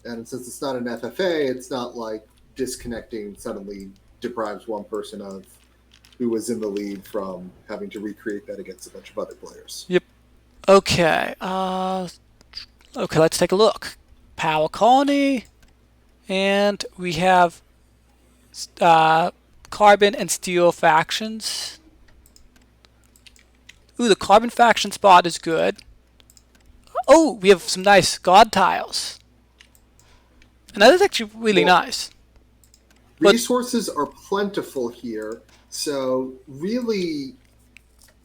And since it's not an FFA, it's not like disconnecting suddenly deprives one person of who was in the lead from having to recreate that against a bunch of other players. Yep. Okay. Okay, let's take a look. Power Colony, and we have Carbon and Steel factions. Ooh, the Carbon faction spot is good. Oh, we have some nice God tiles. And that is actually really nice. But resources are plentiful here, so really,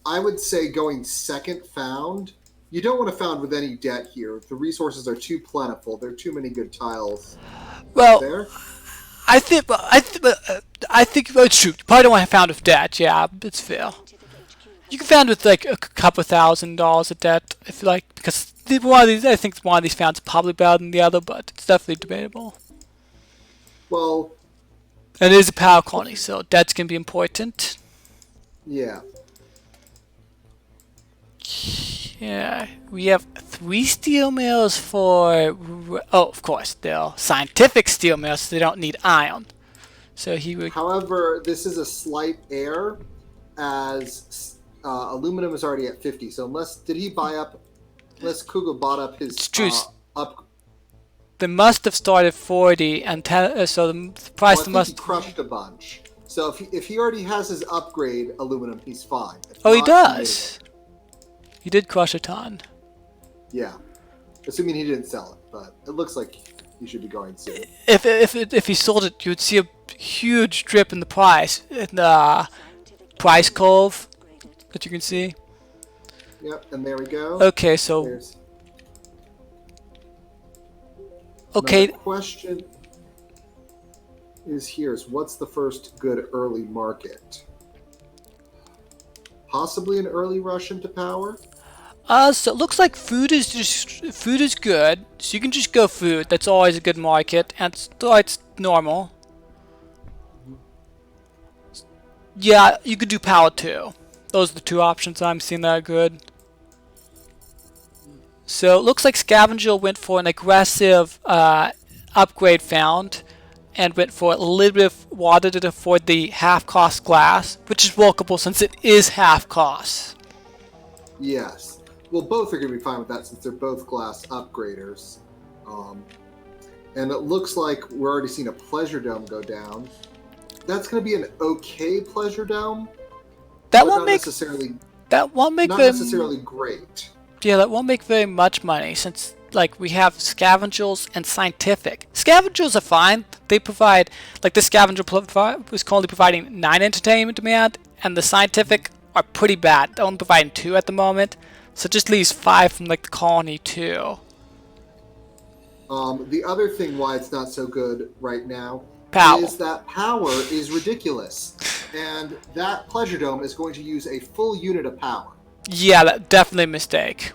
I would say going second found. You don't want to found with any debt here. The resources are too plentiful. There are too many good tiles up well, there. I think. Oh, shoot, you probably don't want to found with debt. Yeah, it's fair. You can found with like a couple $1,000 of debt if you like, because one of these, I think one of these founds is probably better than the other, but it's definitely debatable. Well, And it is a power colony, so debt's gonna be important. yeah. Yeah, we have 3 steel mills for. Oh, of course, they're scientific steel mills, so they don't need iron. So he would. However, this is a slight error, as aluminum is already at 50. So unless Kugel bought up his It's true. up. They must have started 40, and so the price Well, I think must. he crushed a bunch. So if he already has his upgrade aluminum, he's fine. If Oh, he not, does. He did crush a ton. Yeah, assuming he didn't sell it, but it looks like he should be going soon. If he sold it, you would see a huge drip in the price in the price curve that you can see. Yep, and there we go. Okay, so There's okay, another question is what's the first good early market? Possibly an early rush into power. so it looks like food is good. So you can just go food. That's always a good market, and it's normal. Yeah, you could do power too. Those are the two options I'm seeing that are good. So it looks like Scavenger went for an aggressive upgrade found, and went for a little bit of water to afford the half cost glass, which is workable since it is half cost. Yes. Well, both are going to be fine with that since they're both glass upgraders. And it looks like we're already seeing a pleasure dome go down. That's going to be an okay pleasure dome. That but won't not make necessarily that won't make not very necessarily great. yeah, that won't make very much money since like we have scavengers and scientific. Scavengers are fine. They provide like the scavenger was currently providing 9 entertainment demand, and the scientific are pretty bad. They're only providing 2 at the moment, so it just leaves 5 from like the colony too. The other thing why it's not so good right now Power. is that power is ridiculous, and that pleasure dome is going to use a full unit of power. Yeah, that definitely a mistake.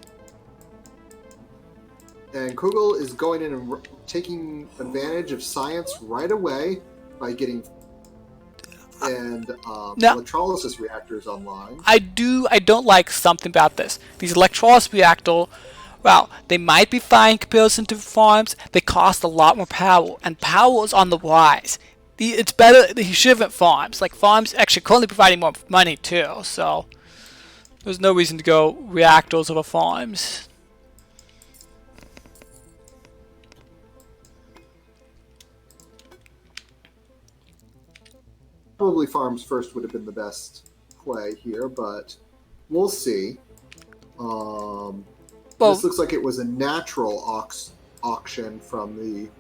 And Kugel is going in and taking advantage of science right away by getting electrolysis reactors online. I don't like something about this. These electrolysis reactor, well, they might be fine in comparison to farms. They cost a lot more power, and power is on the rise. It's better. He should have farms. Like farms actually currently providing more money too. So there's no reason to go reactors over farms. Probably farms first would have been the best play here, but we'll see. This looks like it was a natural auction from the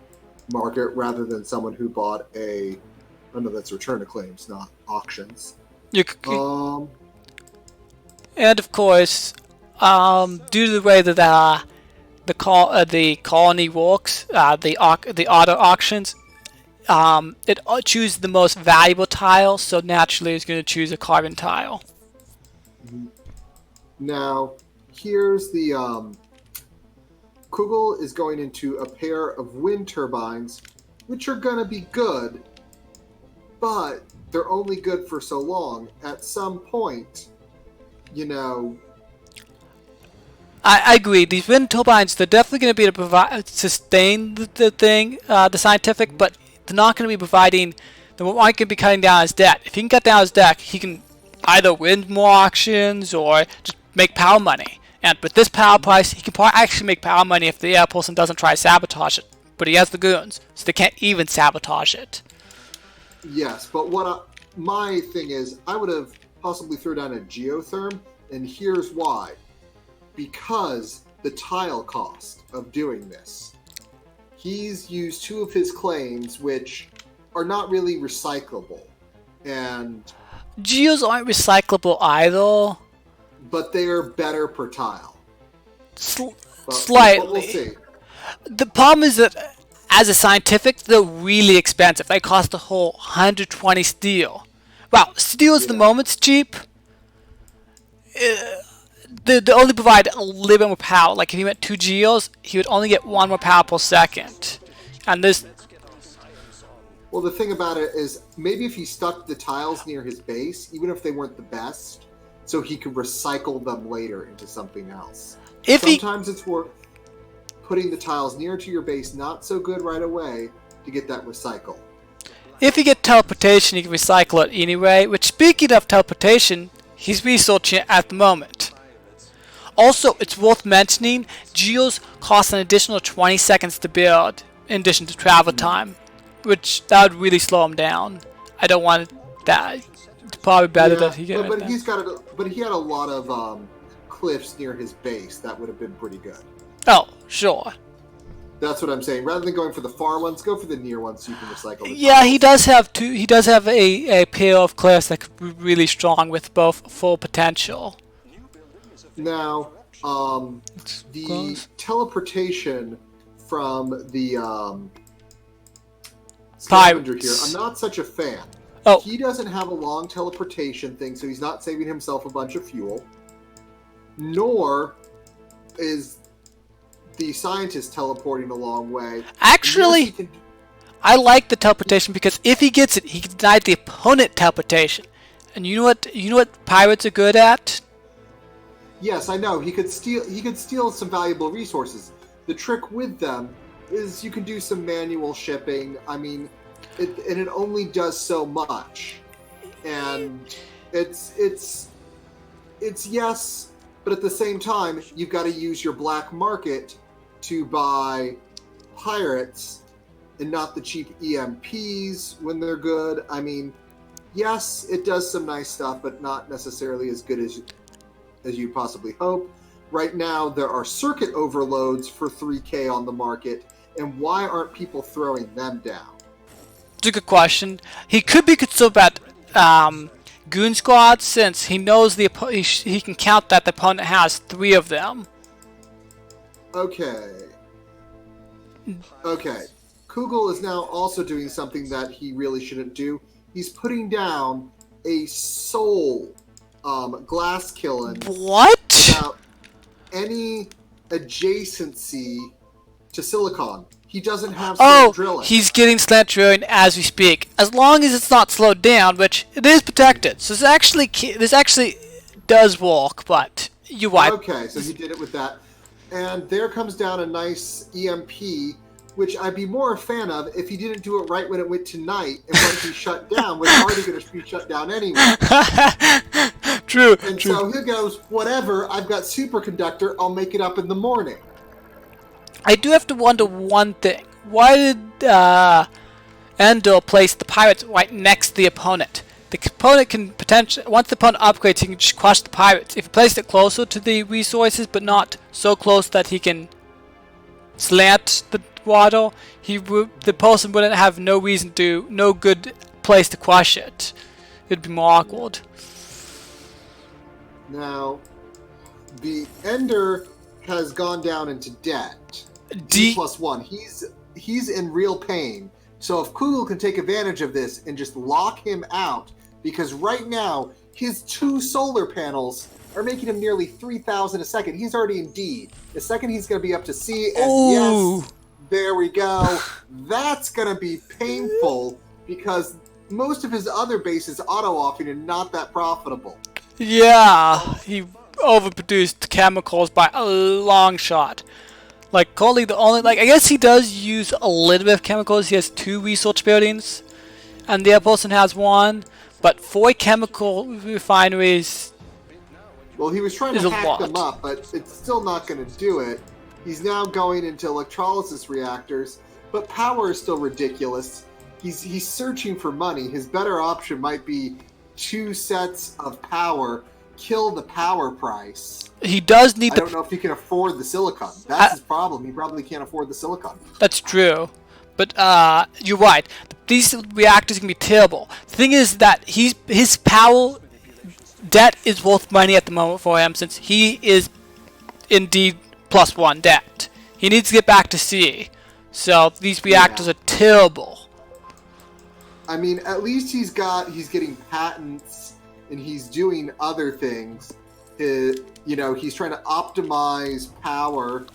market rather than someone who bought a. Oh no, that's return of claims, not auctions. And of course, due to the way that the colony works, the auto auctions, it chooses the most valuable tile, so naturally it's going to choose a carbon tile. Now, here's the Kugel is going into a pair of wind turbines, which are going to be good, but they're only good for so long. At some point, I agree. These wind turbines, they're definitely going to be able to provide, sustain the thing, the scientific, but they're not going to be providing. They aren't going to be cutting down his debt. If he can cut down his debt, he can either win more auctions or just make power money. And with this power price, he can probably actually make power money if the air person doesn't try to sabotage it. But he has the goons, so they can't even sabotage it. Yes, but my thing is, I would have possibly thrown down a geotherm, and here's why. Because the tile cost of doing this. He's used two of his claims, which are not really recyclable, and Geos aren't recyclable either. But they are better per tile. Slightly. But we'll see. The problem is that as a scientific, they're really expensive. They cost a whole 120 steel. Wow, steel is the moment's cheap. They only provide a little bit more power. Like if he went 2 geos, he would only get 1 more power per second. And this. Well, the thing about it is, maybe if he stuck the tiles near his base, even if they weren't the best, so he could recycle them later into something else. Sometimes it's worth putting the tiles near to your base, not so good right away, to get that recycle. If you get teleportation, you can recycle it anyway. Which, speaking of teleportation, he's researching it at the moment. Also, it's worth mentioning, Geos cost an additional 20 seconds to build, in addition to travel time, which that would really slow him down. I don't want that. It's probably better that he get but he's got but he had a lot of cliffs near his base. That would have been pretty good. Oh, sure. That's what I'm saying. Rather than going for the far ones, go for the near ones so you can recycle the Yeah, he does have two. He does have a pair of cliffs that could be really strong with both full potential. Now, the teleportation from the scavenger here, I'm not such a fan. Oh. He doesn't have a long teleportation thing, so he's not saving himself a bunch of fuel. Nor is the scientist teleporting a long way. Actually, I like the teleportation because if he gets it, he can deny the opponent teleportation. And you know what pirates are good at? Yes, I know. He could steal some valuable resources. The trick with them is you can do some manual shipping. I mean, it only does so much. And it's yes, but at the same time, you've got to use your black market to buy pirates and not the cheap EMPs when they're good. I mean, yes, it does some nice stuff, but not necessarily as good as you possibly hope. Right now, there are circuit overloads for 3K on the market, and why aren't people throwing them down? It's a good question. He could be concerned about Goon Squad since he knows he can count that the opponent has 3 of them. Okay. Kugel is now also doing something that he really shouldn't do. He's putting down a soul glass killing. What? Without any adjacency to silicon. He doesn't have slant drilling. He's getting slant drilling as we speak. As long as it's not slowed down, which it is protected. So this actually does work, but you wipe. Okay, so he did it with that. And there comes down a nice EMP, which I'd be more a fan of if he didn't do it right when it went to night, and when he shut down, was already going to be shut down anyway. True. So he goes, whatever, I've got superconductor, I'll make it up in the morning. I do have to wonder one thing. Why did Endo place the pirates right next to the opponent? The opponent can potentially, once the opponent upgrades, he can just crush the pirates. If he placed it closer to the resources, but not so close that he can slant the water, the person wouldn't have no good place to crush it. It'd be more awkward. Now, the Ender has gone down into debt. D+1. He's in real pain. So if Kugel can take advantage of this and just lock him out, because right now his 2 solar panels are making him nearly 3,000 a second. He's already in D. The second he's going to be up to C, and yes, there we go. That's going to be painful because most of his other bases auto-offing and not that profitable. Yeah, he overproduced chemicals by a long shot. Like currently the only I guess he does use a little bit of chemicals. He has 2 research buildings, and the other person has 1. But 4 chemical refineries. Well, he was trying to hack them up, but it's still not going to do it. He's now going into electrolysis reactors, but power is still ridiculous. He's searching for money. His better option might be 2 sets of power, kill the power price. He does need I don't know if he can afford the silicon. That's his problem. He probably can't afford the silicon. That's true. But you're right. These reactors can be terrible. The thing is that his power debt is worth money at the moment for him, since he is indeed +1 debt. He needs to get back to C. So these reactors are terrible. I mean, at least he's getting patents and he's doing other things. He's trying to optimize power.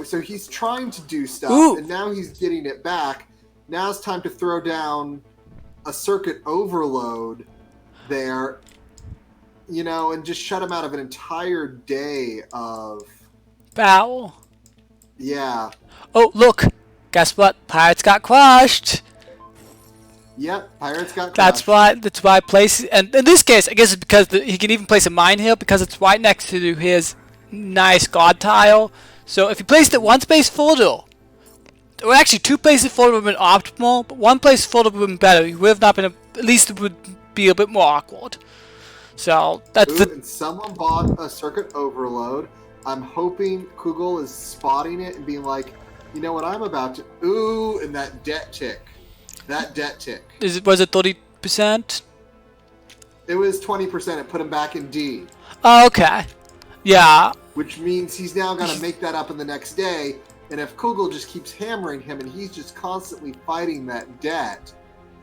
So he's trying to do stuff, and now he's getting it back. Now it's time to throw down a circuit overload there, and just shut him out of an entire day of power. Yeah. Oh, look! Guess what? Pirates got crushed. Yep, pirates got crushed. That's why I place, and in this case, I guess it's because he can even place a mine here because it's right next to his nice god tile. So if he placed it 1 space further, or actually 2 places further would have been optimal, but 1 place further would have been better. He would have not been, at least it would be a bit more awkward. So that's and someone bought a circuit overload. I'm hoping Kugel is spotting it and being like, you know what I'm about to... and that debt tick. Was it 30%? It was 20%. It put him back in D. Oh, okay. Yeah. Which means he's now got to make that up in the next day. And if Kugel just keeps hammering him and he's just constantly fighting that debt,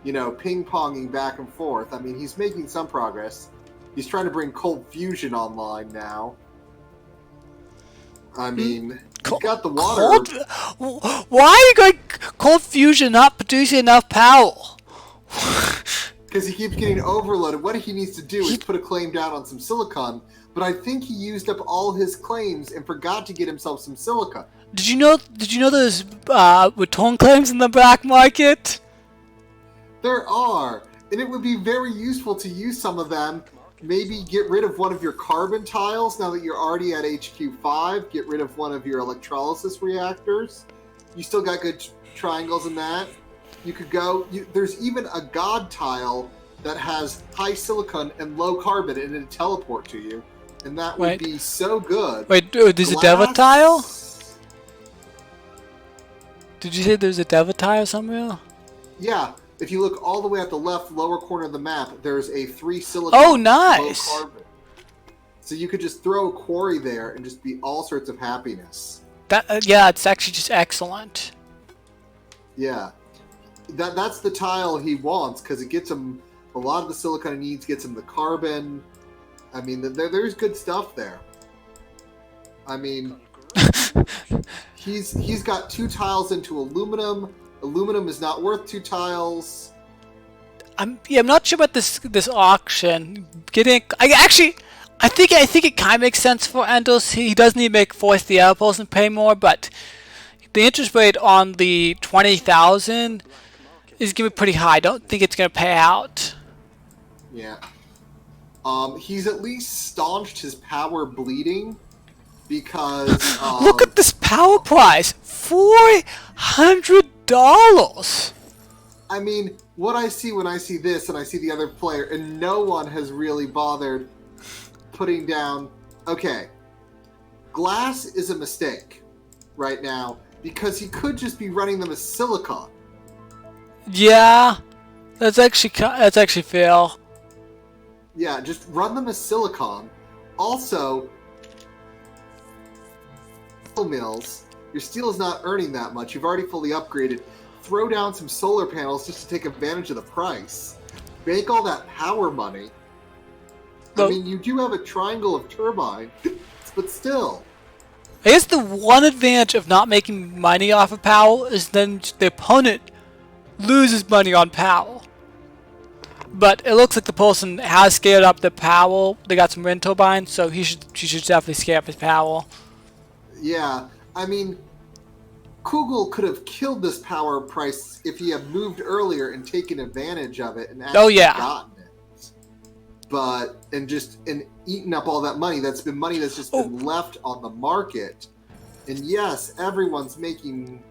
ping-ponging back and forth, I mean, he's making some progress. He's trying to bring cold fusion online now. I mean, he's got the water. Why are you going cold fusion not producing enough power? Because he keeps getting overloaded. What he needs to do is put a claim down on some silicon, but I think he used up all his claims and forgot to get himself some silicon. Did you know there's return claims in the black market? There are, and it would be very useful to use some of them. Maybe get rid of one of your carbon tiles now that you're already at HQ5. Get rid of one of your electrolysis reactors. You still got good triangles in that. You could go... there's even a god tile that has high silicon and low carbon, and it'll teleport to you. And that would be so good. Wait, there's a Deva tile? Did you say there's a Deva tile somewhere? Yeah. If you look all the way at the left lower corner of the map, there's a 3 silicon. Oh, nice! Low carbon. So you could just throw a quarry there and just be all sorts of happiness. Yeah, it's actually just excellent. Yeah. That's the tile he wants, because it gets him a lot of the silicon he needs, gets him the carbon. I mean, there's good stuff there. I mean, he's got 2 tiles into aluminum. Aluminum is not worth 2 tiles. I'm not sure about this auction. I think it kind of makes sense for Endos. He does need to force the other person to pay more, but the interest rate on the 20,000 is gonna be pretty high. I don't think it's gonna pay out. Yeah. He's at least staunched his power bleeding because look at this power price, $400. I mean, what I see when I see this and I see the other player, and no one has really bothered putting down... Okay, glass is a mistake right now because he could just be running them as silicon. Yeah, that's actually fair. Yeah, just run them as silicon. Also, mills. Your steel is not earning that much. You've already fully upgraded. Throw down some solar panels just to take advantage of the price. Make all that power money. I mean, you do have a triangle of turbine, but still. I guess the one advantage of not making money off of power is then the opponent loses money on power. But it looks like the person has scaled up the power. They got some wind turbines, so she should definitely scale up his power. Yeah, I mean, Kugel could have killed this power price if he had moved earlier and taken advantage of it and actually gotten it. But and eaten up all that money. That's been money that's just been left on the market. And yes, everyone's making.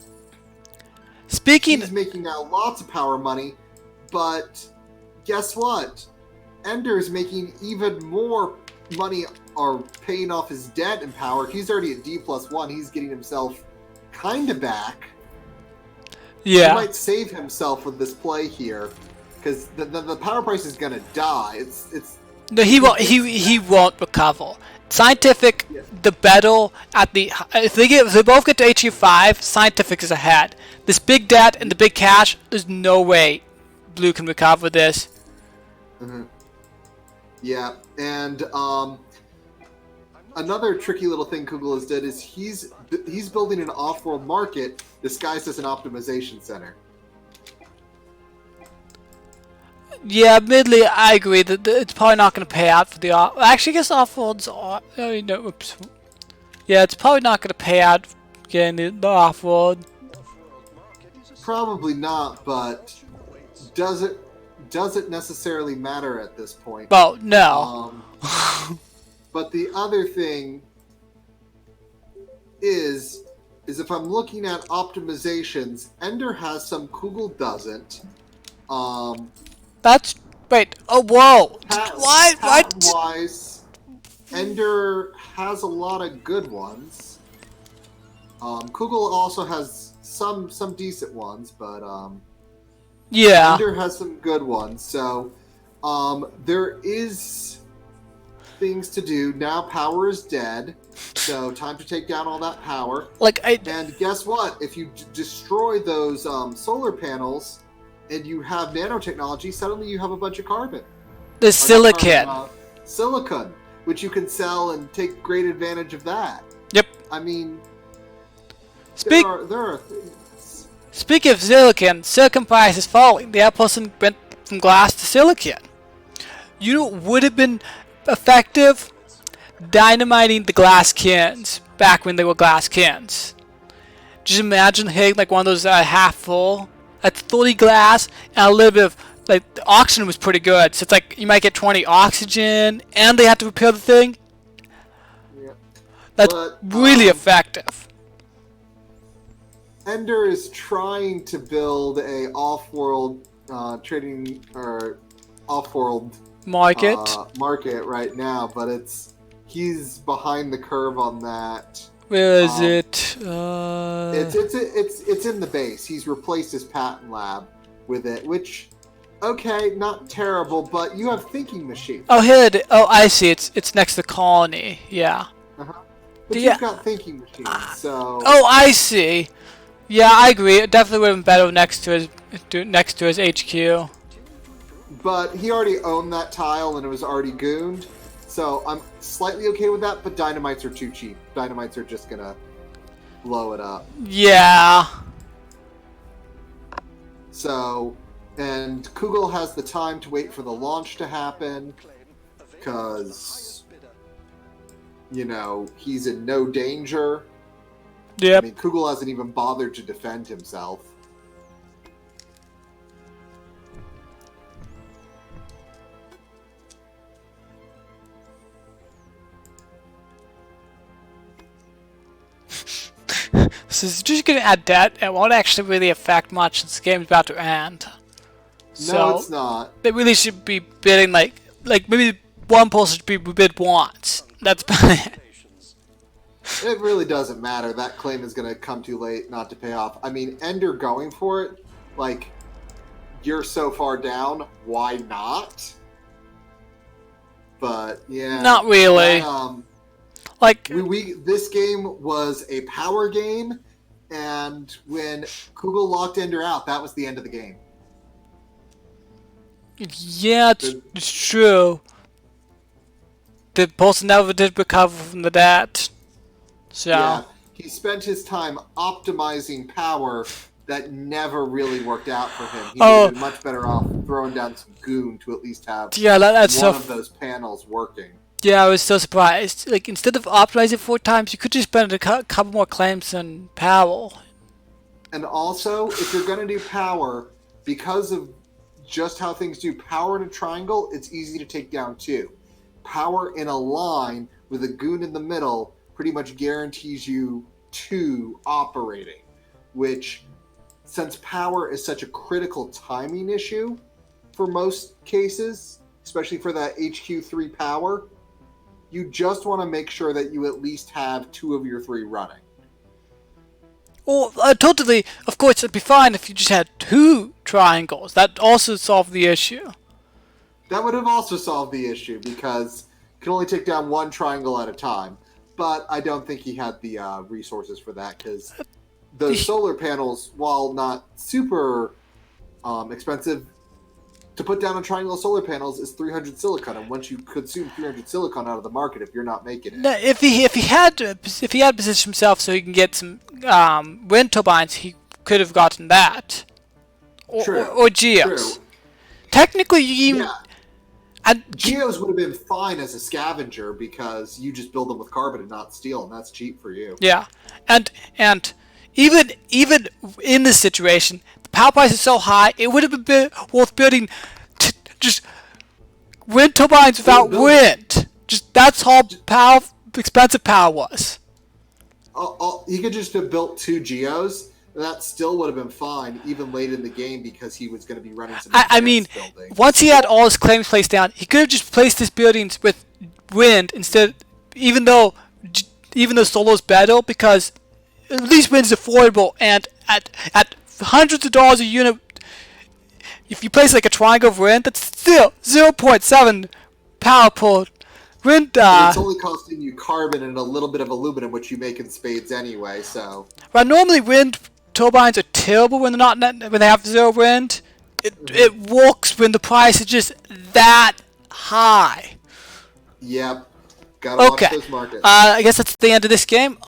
He's making now lots of power money, but guess what? Ender's making even more money or paying off his debt and power. He's already at D+1. He's getting himself kind of back. Yeah. He might save himself with this play here because the power price is gonna die. No, he won't recover. Scientific, the battle at the if they both get to HE5, Scientific is ahead. This big debt and the big cash, there's no way Blue can recover this. Mm-hmm. Yeah, and another tricky little thing Kugel has did is he's building an off-world market disguised as an optimization center. Yeah, admittedly, I agree that it's probably not going to pay out for the off. Actually, I guess off-worlds are. No, oops. Yeah, it's probably not going to pay out getting the off-world. Probably not, but does it necessarily matter at this point? Well, no. But the other thing is if I'm looking at optimizations, Ender has some, Kugel doesn't. That's wait. Oh, whoa! What? Wise, Ender has a lot of good ones. Kugel also has some decent ones, but yeah, Ender has some good ones. So there is things to do now. Power is dead, so time to take down all that power. And guess what? If you destroy those solar panels and you have nanotechnology, suddenly you have a bunch of carbon. The silicon. Silicon, which you can sell and take great advantage of that. Yep. I mean, there are things. Speaking of silicon price is falling. The Apple person went from glass to silicon. You know what would have been effective? Dynamiting the glass cans back when they were glass cans. Just imagine hitting like one of those half full. That's 30 glass and a little bit of like the oxygen was pretty good. So it's like you might get 20 oxygen and they have to repair the thing. Yeah. That's really effective. Ender is trying to build a off-world trading or off-world market right now, but he's behind the curve on that. Where is it? It's in the base. He's replaced his patent lab with it, which, okay, not terrible, but you have thinking machines. Oh, here it is. Oh, I see. It's next to the colony. Yeah. Uh-huh. But you've got thinking machines, so. Oh, I see. Yeah, I agree. It definitely would have been better next to his HQ. But he already owned that tile and it was already gooned. So I'm slightly okay with that, but dynamites are too cheap. Dynamites are just gonna blow it up. Yeah. So, and Kugel has the time to wait for the launch to happen, because, you know, he's in no danger. Yep. I mean, Kugel hasn't even bothered to defend himself. So it's just going to add debt. It won't actually really affect much since the game's about to end. No, it's not. They really should be bidding like maybe one person should be bid once. That's about it. It really doesn't matter. That claim is going to come too late not to pay off. I mean, Ender going for it, like, you're so far down, why not? But, yeah. Not really. Like, this game was a power game, and when Kugel locked Ender out, that was the end of the game. Yeah, it's true. The person never did recover from the debt. So. Yeah, he spent his time optimizing power that never really worked out for him. He would Oh, have been much better off throwing down some goon to at least have yeah, that's one so. of those panels working. Yeah, I was so surprised. Like, instead of optimizing 4 times, you could just spend a couple more claims on Powell. And also, if you're going to do power, because of just how things do power in a triangle, it's easy to take down too. Power in a line with a goon in the middle pretty much guarantees you 2 operating, which, since power is such a critical timing issue for most cases, especially for that HQ3 power, you just want to make sure that you at least have 2 of your 3 running. Well, totally. Of course, it'd be fine if you just had 2 triangles. That also solved the issue. That would have also solved the issue because you can only take down 1 triangle at a time. But I don't think he had the resources for that because those solar panels, while not super expensive, to put down a triangle of solar panels is 300 silicon, and once you consume 300 silicon out of the market, if you're not making it, No, if he had positioned himself so he can get some wind turbines, he could have gotten that, or geos. True. Technically, you even Geos would have been fine as a scavenger because you just build them with carbon and not steel, and that's cheap for you. Yeah, and even in this situation, the power price is so high, it would have been worth building just wind turbines without wind. Just that's how expensive power was. He could just have built 2 geos, and that still would have been fine, even late in the game, because he was going to be running some. I mean, buildings. Once he had all his claims placed down, he could have just placed his buildings with wind instead. Even though solar's better, because at least wind's affordable, and at hundreds of dollars a unit, if you place like a triangle of wind, that's still 0.7 power per wind. It's only costing you carbon and a little bit of aluminum, which you make in spades anyway. So, well, normally wind turbines are terrible when they have 0 wind. It works when the price is just that high. Yep. Gotta watch those markets. I guess that's the end of this game.